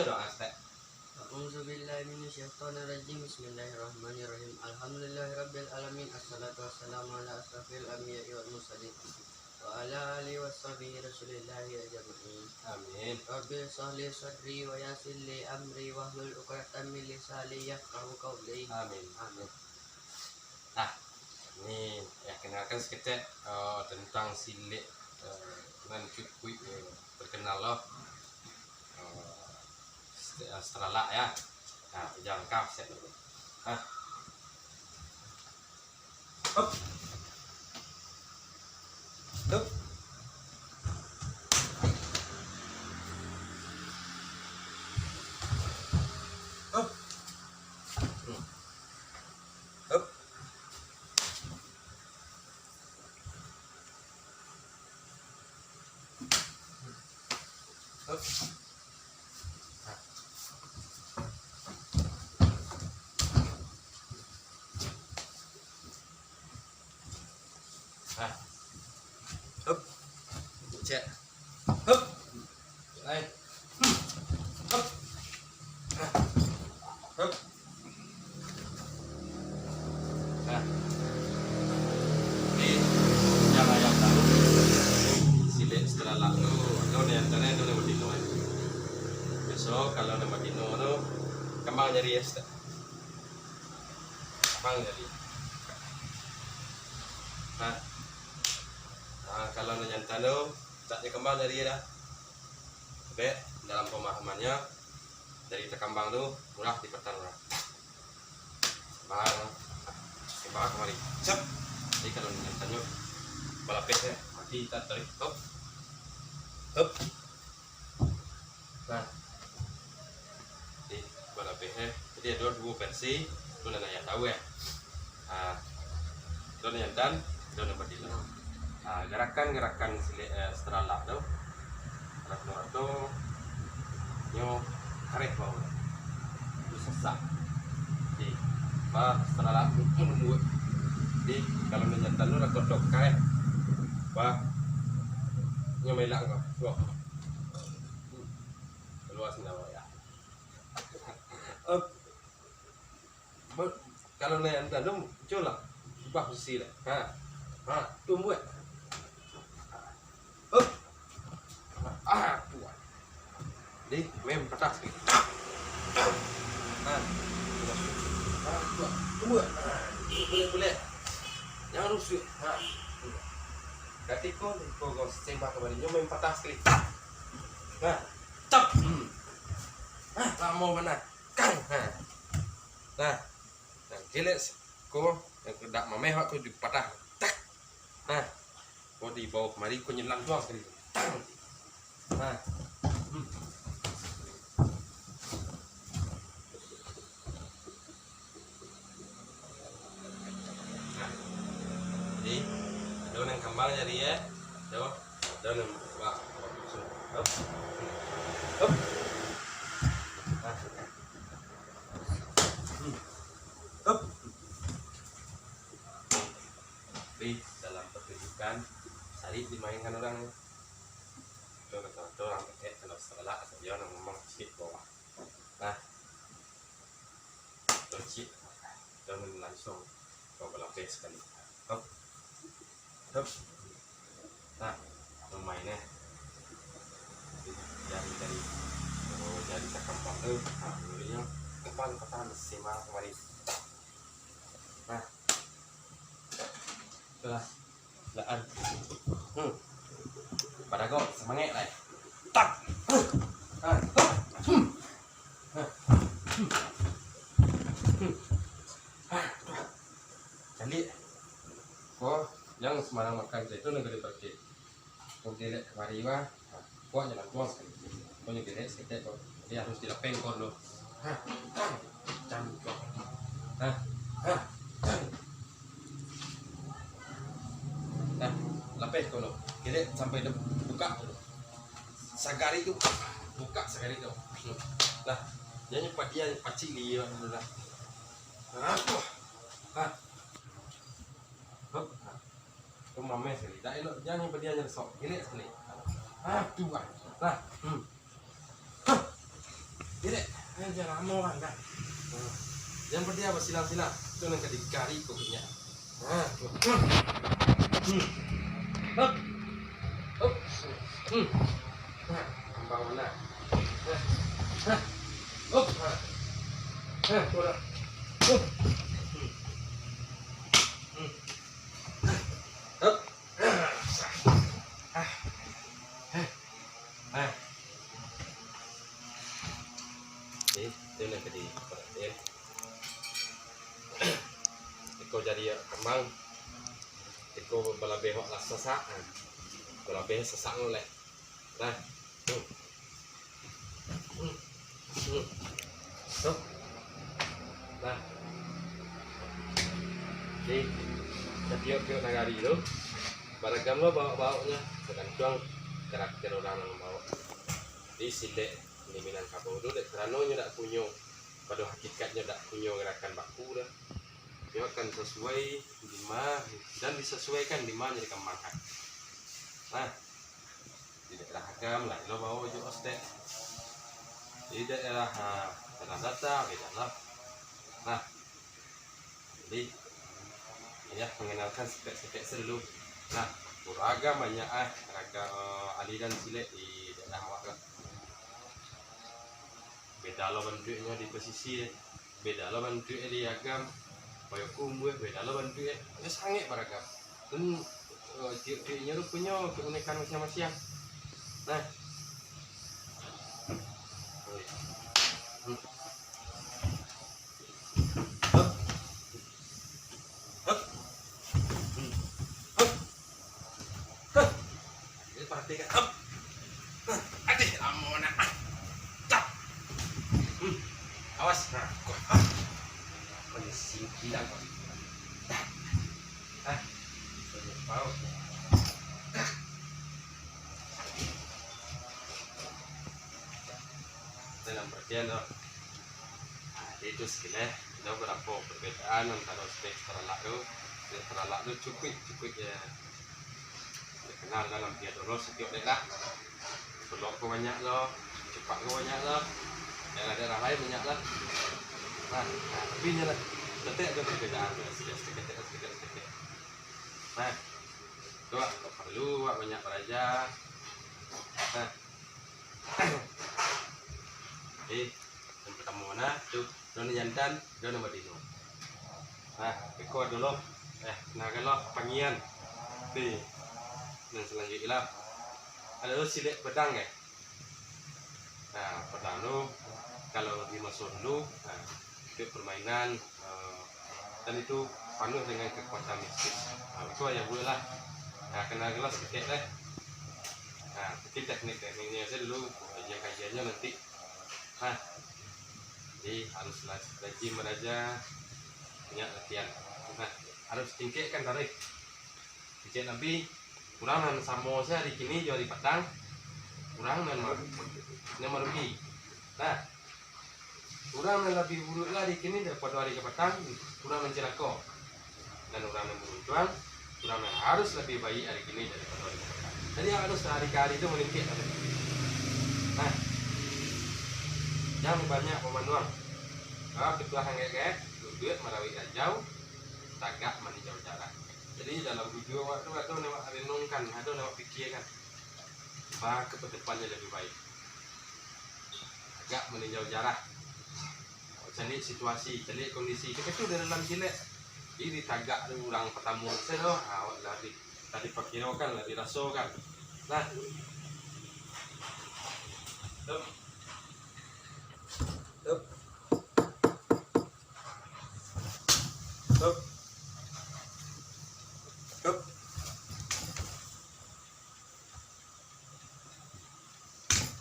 doa Ustaz. A'udzubillahi minasyaitonirrajim. Bismillahirrahmanirrahim. Alhamdulillahirabbil alamin. Assalatu wassalamu ala asrofil anbiya'i wal mursalin wa ala alihi washabihi rasulillahi ajma'in. Amin. Rabbi sholli sadri wa yassir li amri wahlul 'uqdatam min lisani yafqahu qawli. Amin. Amin. Nah, ini ya kenalkan sedikit tentang silik dengan cukup terkenal loh. Setelah ya. Nah, jangan kau set dulu. Hop. Hop. Hop. Hop. Hop. Hop. Cek. Hop. Đây. Hop. Hop. Nah. Ini yang ayam tahu silik setelah lalu lo nih antara itu nama dino besok kalau nama dino itu kembang jadi es kembang jadi nah kalau nyantai lo tak kembang dari dah baik dalam pemahamannya dari terkembang tuh murah di pertarungan bang kemari cep jadi kalau nyantanya balapet ya mati tak tarik hop hop nah di balapet jadi ada dua versi itu nanya tahu ya itu nyantan itu nomor dino gerakan setelah lap tuh itu nyo karek bau itu sesak di setelah lap itu membuat di kalau nyantan lu nak kodok karek nyo melak kok luas nawa ya kalau nyantan lu coba ubah posisi dah tunggu kuat di mem patah sikit tunggu boleh jangan rusuk ketika kau sembah kembali mem patah sikit cap lama mana kang nah gile kau yang tidak memeh aku juga patah tak kau di bawah kemari kau nyelang doang sekali tang jadi daun yang kembang jadi ya daun yang hop hop hop di dalam pertunjukan salib dimainkan orang itu orang pakai kalau setelah dia ngomong sedikit bawah cik dan langsung kau belapis sekali hop hop mainnya jadi terkembang tuh dulunya kepala sima kemarin itulah laan pada kok semangat lah tak jadi kok yang semarang makan itu negeri pergi kok direk kemari mah kok jangan buang sekali kok direk sedikit kok dia harus dilepeng kok lo cantik lapis kok lo direk sampai buka sagari itu buka sagari itu lah dia nyepat dia pacik dia lah kau mame sekali tak elok jangan nyepat dia nyesok direk sekali tuan lah Tidak, jangan lama kan dah. Jangan berdiam silang-silang. Itu nak dikari koknya. Hop. Hop. Kembang mana? Hop. Bola. Hop. Hop. Itu nak perhatian. Iko jadi kembang. Iko balabeh hok lah sesak. Balabeh sesak oleh. Nah. Hop. Nah. Jadi, setiap nagari itu, barangkali lo bawa-bawanya, tergantung karakter orang yang bawa. Di sini di Minangkabau itu, karena tidak punya, pada hakikatnya tidak punya gerakan baku dah. Dia akan sesuai di mana dan disesuaikan di mana dikembangkan. Nah, di daerah Agam lah, lo bawa juga ostek. Di daerah Data, beda lah. Nah, jadi ya mengenalkan spek-spek dulu. Nah, beragam banyak ragam aliran silet di daerah awak lah. Beda lo bentuknya di posisi, beda lo bentuknya di Agam, koyok kumbu, beda lo bentuknya, itu sangat beragam. Dan tiap-tiapnya tu punya keunikan masing-masing. Nah, perhatikan, adik lama nak, awas, kondisi hilang, mau, dalam perhatian loh, itu skillnya, ada berapa perbedaan antara spek teralak itu cukup ya. Kenal dalam dia dulu setiap daerah blok ke banyak loh, cepat ke banyak loh, daerah lain banyak lah. Nah, tapi nyala tetap ada perbedaan sedikit. Nah, doa perlu banyak belajar. Nah, yang pertama mana tuh dona jantan, dona badino. Nah, ikut dulu, nagalok pangian, di. Dan selanjutnya ada silet pedang ya. Nah, pedang itu kalau dimasuk dulu, itu permainan dan itu penuh dengan kekuatan mistis. Nah, itu yang boleh lah. Nah, kena gelas sedikit deh. Nah, tapi tekniknya saya dulu kajiannya nanti. Nah, jadi harus rajin belajar, banyak latihan. Nah, harus tingkatkan tarik. Tingkat lebih. Kurang dan sama saya di sini jual di Padang, kurang dan merugi. Nah, kurang dan lebih buruk lah di sini daripada hari ke Padang, kurang mencelako. Dan orang yang beruntung, kurang harus lebih baik hari ini daripada hari ke Padang. Jadi harus hari-hari itu meningkat. Nah, jangan banyak pemanduan. Kalau ketua hangat-hangat, duit merawat jauh, tagak meninjau jarak. Jadi dalam video waktu ada nak renungkan, ada nak fikirkan, apa ke depannya lebih baik. Agak meninjau jarak, cari situasi, cari kondisi. Kita tu dalam silet, ini tagak tu orang pertama saya tu, awak tadi perkirakan, tadi rasakan. Nah, tup.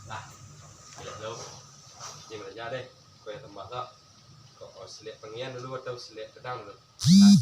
Nah, hello. Ini belajar deh. Kau yang tambah tak. Kau silet pengian dulu atau silet pedang dulu. Nah.